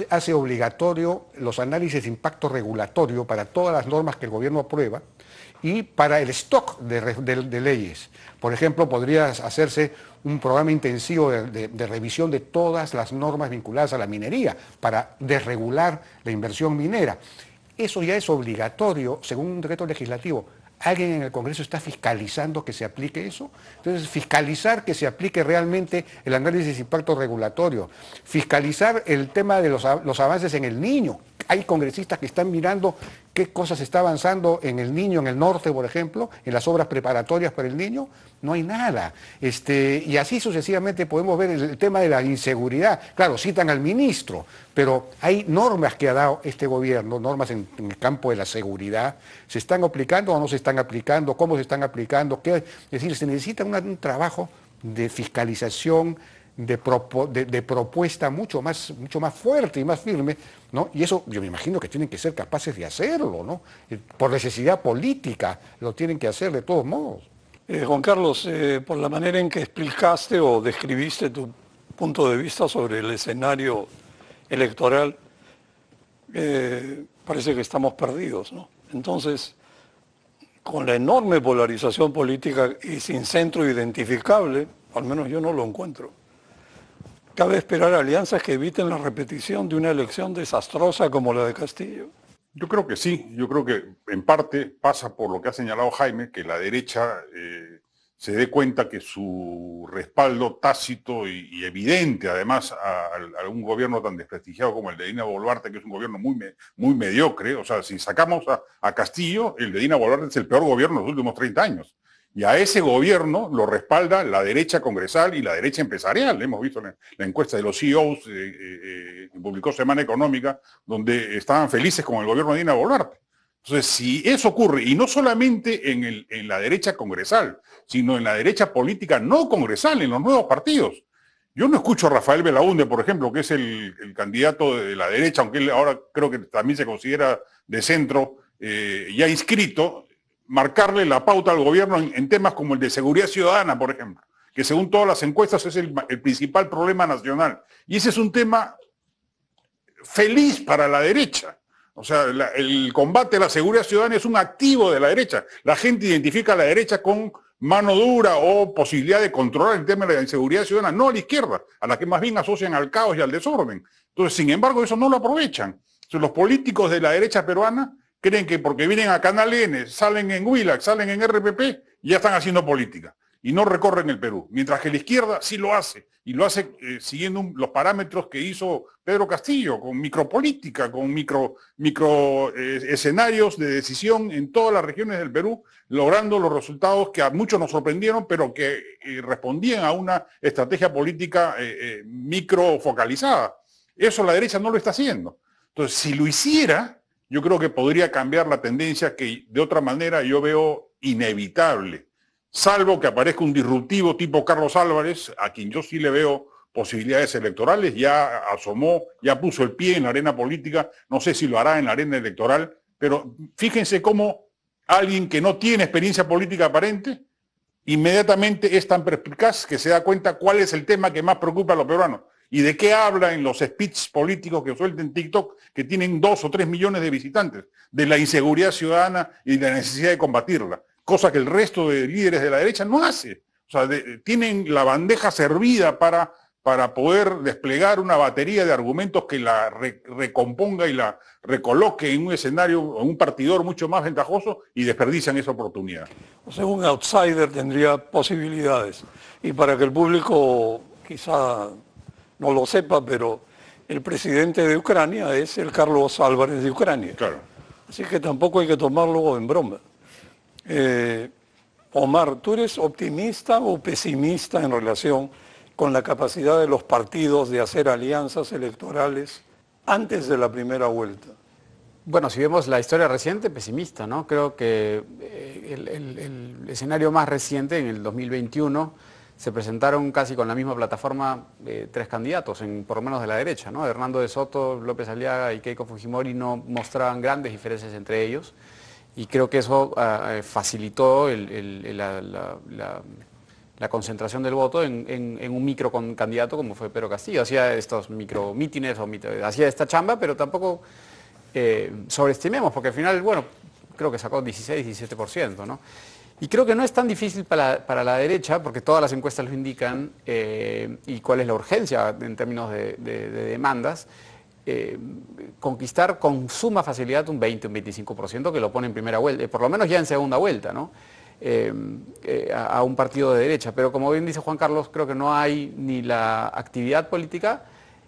hace obligatorio los análisis de impacto regulatorio para todas las normas que el gobierno aprueba y para el stock de leyes. Por ejemplo, podría hacerse un programa intensivo de revisión de todas las normas vinculadas a la minería para desregular la inversión minera. Eso ya es obligatorio según un decreto legislativo. ¿Alguien en el Congreso está fiscalizando que se aplique eso? Entonces, fiscalizar que se aplique realmente el análisis de impacto regulatorio, fiscalizar el tema de los avances en el niño. Hay congresistas que están mirando qué cosas está avanzando en el niño, en el norte, por ejemplo, en las obras preparatorias para el niño. No hay nada. Y así sucesivamente podemos ver el tema de la inseguridad. Claro, citan al ministro, pero hay normas que ha dado este gobierno, normas en el campo de la seguridad. ¿Se están aplicando o no se están aplicando? ¿Cómo se están aplicando? Es decir, se necesita un trabajo de fiscalización, de propuesta mucho más fuerte y más firme, ¿no? Y eso yo me imagino que tienen que ser capaces de hacerlo, ¿no? Por necesidad política lo tienen que hacer de todos modos. Juan Carlos, por la manera en que explicaste o describiste tu punto de vista sobre el escenario electoral, parece que estamos perdidos, ¿no? Entonces, con la enorme polarización política y sin centro identificable, al menos yo no lo encuentro. Cabe esperar alianzas que eviten la repetición de una elección desastrosa como la de Castillo. Yo creo que sí, yo creo que en parte pasa por lo que ha señalado Jaime, que la derecha se dé cuenta que su respaldo tácito y evidente, además, a un gobierno tan desprestigiado como el de Dina Boluarte, que es un gobierno muy mediocre. O sea, si sacamos a Castillo, el de Dina Boluarte es el peor gobierno de los últimos 30 años. Y a ese gobierno lo respalda la derecha congresal y la derecha empresarial. Hemos visto la encuesta de los CEOs que publicó Semana Económica, donde estaban felices con el gobierno de Dina Boluarte. Entonces, si eso ocurre, y no solamente en la derecha congresal, sino en la derecha política no congresal, en los nuevos partidos. Yo no escucho a Rafael Belaúnde, por ejemplo, que es el candidato de la derecha, aunque él ahora creo que también se considera de centro, ya inscrito, marcarle la pauta al gobierno en temas como el de seguridad ciudadana, por ejemplo, que según todas las encuestas es el principal problema nacional. Y ese es un tema feliz para la derecha. O sea, el combate a la seguridad ciudadana es un activo de la derecha. La gente identifica a la derecha con mano dura o posibilidad de controlar el tema de la inseguridad ciudadana, no a la izquierda, a la que más bien asocian al caos y al desorden. Entonces, sin embargo, eso no lo aprovechan. Entonces, los políticos de la derecha peruana creen que porque vienen a Canal N, salen en Willax, salen en RPP, ya están haciendo política y no recorren el Perú. Mientras que la izquierda sí lo hace, y lo hace siguiendo los parámetros que hizo Pedro Castillo, con micropolítica, con micro escenarios de decisión en todas las regiones del Perú, logrando los resultados que a muchos nos sorprendieron, pero que respondían a una estrategia política microfocalizada. Eso la derecha no lo está haciendo. Entonces, si lo hiciera, yo creo que podría cambiar la tendencia que de otra manera yo veo inevitable, salvo que aparezca un disruptivo tipo Carlos Álvarez, a quien yo sí le veo posibilidades electorales, ya asomó, ya puso el pie en la arena política, no sé si lo hará en la arena electoral, pero fíjense cómo alguien que no tiene experiencia política aparente, inmediatamente es tan perspicaz que se da cuenta cuál es el tema que más preocupa a los peruanos. ¿Y de qué habla en los speeches políticos que suelta en TikTok, que tienen 2 o 3 millones de visitantes? De la inseguridad ciudadana y de la necesidad de combatirla. Cosa que el resto de líderes de la derecha no hace. O sea, tienen la bandeja servida para para poder desplegar una batería de argumentos que la recomponga y la recoloque en un escenario, en un partidor mucho más ventajoso, y desperdician esa oportunidad. O sea, un outsider tendría posibilidades. Y para que el público quizá no lo sepa, pero el presidente de Ucrania es el Carlos Álvarez de Ucrania. Claro. Así que tampoco hay que tomarlo en broma. Omar, ¿tú eres optimista o pesimista en relación con la capacidad de los partidos de hacer alianzas electorales antes de la primera vuelta? Bueno, si vemos la historia reciente, pesimista, ¿no? Creo que el escenario más reciente, en el 2021, se presentaron casi con la misma plataforma tres candidatos, por lo menos de la derecha, ¿no? Hernando de Soto, López Aliaga y Keiko Fujimori no mostraban grandes diferencias entre ellos, y creo que eso facilitó la concentración del voto en un micro candidato como fue Pedro Castillo. Hacía estos micro mítines, hacía esta chamba, pero tampoco sobreestimemos, porque al final, bueno, creo que sacó 16-17%, ¿no? Y creo que no es tan difícil para la derecha, porque todas las encuestas lo indican, y cuál es la urgencia en términos de demandas, conquistar con suma facilidad un 20, un 25% que lo pone en primera vuelta, por lo menos ya en segunda vuelta, ¿no? A un partido de derecha. Pero como bien dice Juan Carlos, creo que no hay ni la actividad política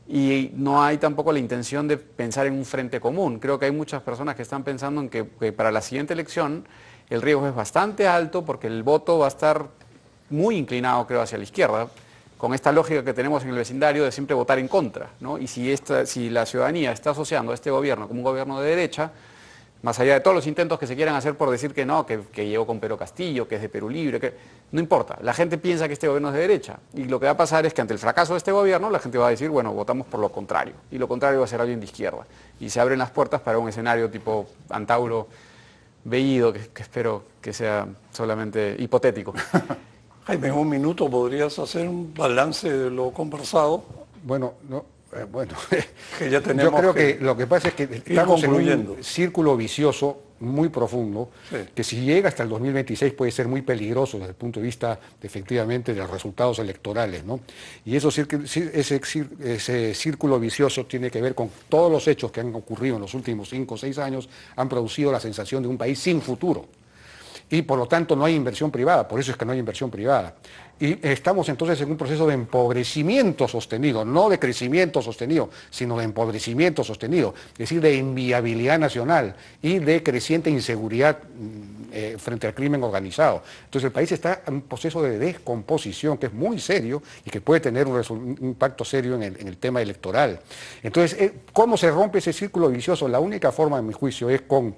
y no hay tampoco la intención de pensar en un frente común. Creo que hay muchas personas que están pensando en que para la siguiente elección el riesgo es bastante alto porque el voto va a estar muy inclinado, creo, hacia la izquierda, con esta lógica que tenemos en el vecindario de siempre votar en contra, ¿no? Y si la ciudadanía está asociando a este gobierno como un gobierno de derecha, más allá de todos los intentos que se quieran hacer por decir que no, que llegó con Pedro Castillo, que es de Perú Libre, que no importa, la gente piensa que este gobierno es de derecha, y lo que va a pasar es que ante el fracaso de este gobierno la gente va a decir, bueno, votamos por lo contrario, y lo contrario va a ser alguien de izquierda, y se abren las puertas para un escenario tipo Antauro Bellido, que espero que sea solamente hipotético. Jaime, en un minuto podrías hacer un balance de lo conversado. Bueno, no, bueno, Que ya yo tenemos creo que lo que pasa es que estamos en concluyendo. un círculo vicioso muy profundo, Sí. que si llega hasta el 2026 puede ser muy peligroso desde el punto de vista, efectivamente, de los resultados electorales, ¿no? Y ese círculo vicioso tiene que ver con todos los hechos que han ocurrido en los últimos 5 o 6 años, han producido la sensación de un país sin futuro. Y por lo tanto no hay inversión privada, por eso es que no hay inversión privada. Y estamos entonces en un proceso de empobrecimiento sostenido, no de crecimiento sostenido, sino de empobrecimiento sostenido, es decir, de inviabilidad nacional y de creciente inseguridad frente al crimen organizado. Entonces el país está en un proceso de descomposición que es muy serio y que puede tener un impacto serio en el tema electoral. Entonces, ¿cómo se rompe ese círculo vicioso? La única forma, en mi juicio, es con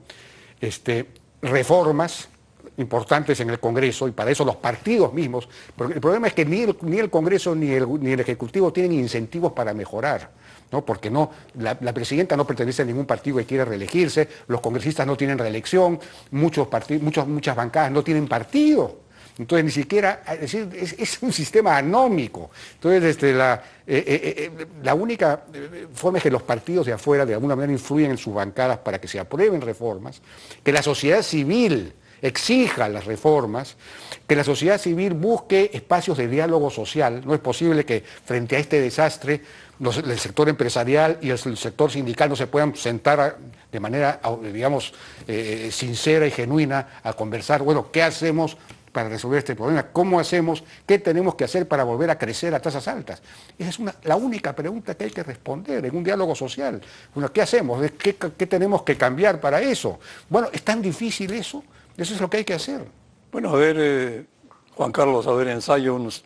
reformas importantes en el Congreso, y para eso los partidos mismos, porque el problema es que ni el Congreso ni el Ejecutivo tienen incentivos para mejorar, ¿no? Porque la presidenta no pertenece a ningún partido que quiera reelegirse, los congresistas no tienen reelección, muchas bancadas no tienen partido. Entonces ni siquiera, es decir, es un sistema anómico. Entonces la única forma es que los partidos de afuera de alguna manera influyen en sus bancadas para que se aprueben reformas, que la sociedad civil exija las reformas, que la sociedad civil busque espacios de diálogo social. No es posible que frente a este desastre el sector empresarial y el sector sindical no se puedan sentar de manera, digamos, sincera y genuina a conversar. Bueno, ¿qué hacemos para resolver este problema? ¿Cómo hacemos? ¿Qué tenemos que hacer para volver a crecer a tasas altas? Esa es la única pregunta que hay que responder en un diálogo social. Bueno, ¿qué hacemos? ¿Qué tenemos que cambiar para eso? Bueno, ¿es tan difícil eso? Eso es lo que hay que hacer. Bueno, a ver, Juan Carlos, a ver, ensayo unas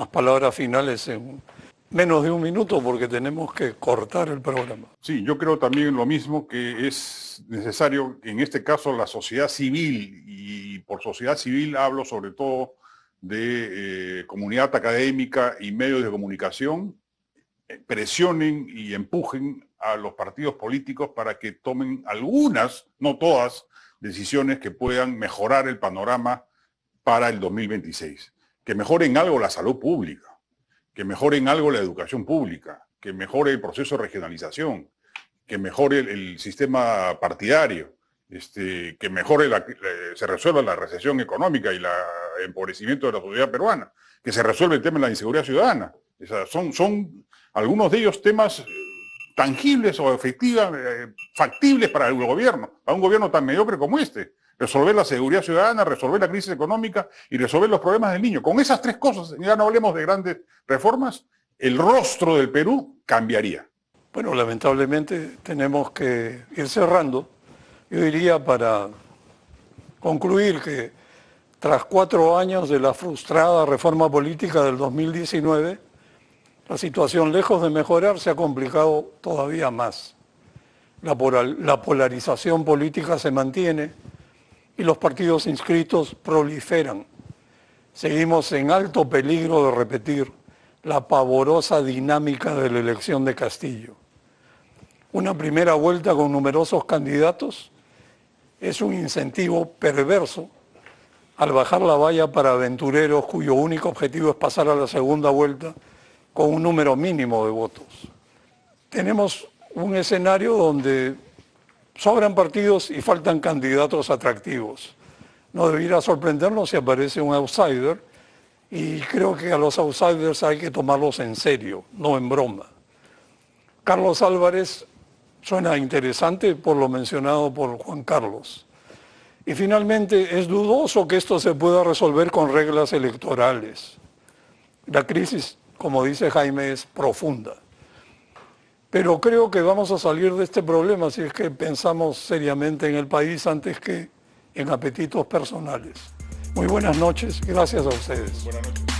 palabras finales en menos de un minuto porque tenemos que cortar el programa. Sí, yo creo también lo mismo, que es necesario, en este caso, la sociedad civil, y por sociedad civil hablo sobre todo de comunidad académica y medios de comunicación, presionen y empujen a los partidos políticos para que tomen algunas, no todas, decisiones que puedan mejorar el panorama para el 2026. Que mejoren algo la salud pública, que mejoren algo la educación pública, que mejore el proceso de regionalización, que mejore el sistema partidario, que mejore se resuelva la recesión económica y el empobrecimiento de la sociedad peruana, que se resuelva el tema de la inseguridad ciudadana. O sea, son algunos de ellos temas tangibles o factibles para el gobierno, para un gobierno tan mediocre como este. Resolver la seguridad ciudadana, resolver la crisis económica y resolver los problemas del niño. Con esas tres cosas, ya no hablemos de grandes reformas, el rostro del Perú cambiaría. Bueno, lamentablemente tenemos que ir cerrando. Yo diría, para concluir, que tras 4 años de la frustrada reforma política del 2019, la situación, lejos de mejorar, se ha complicado todavía más. La polarización política se mantiene y los partidos inscritos proliferan. Seguimos en alto peligro de repetir la pavorosa dinámica de la elección de Castillo. Una primera vuelta con numerosos candidatos es un incentivo perverso al bajar la valla para aventureros cuyo único objetivo es pasar a la segunda vuelta con un número mínimo de votos. Tenemos un escenario donde sobran partidos y faltan candidatos atractivos. No debiera sorprendernos si aparece un outsider, y creo que a los outsiders hay que tomarlos en serio, no en broma. Carlos Álvarez suena interesante por lo mencionado por Juan Carlos. Y finalmente, es dudoso que esto se pueda resolver con reglas electorales. La crisis, como dice Jaime, es profunda. Pero creo que vamos a salir de este problema si es que pensamos seriamente en el país antes que en apetitos personales. Muy buenas noches, gracias a ustedes. Buenas noches.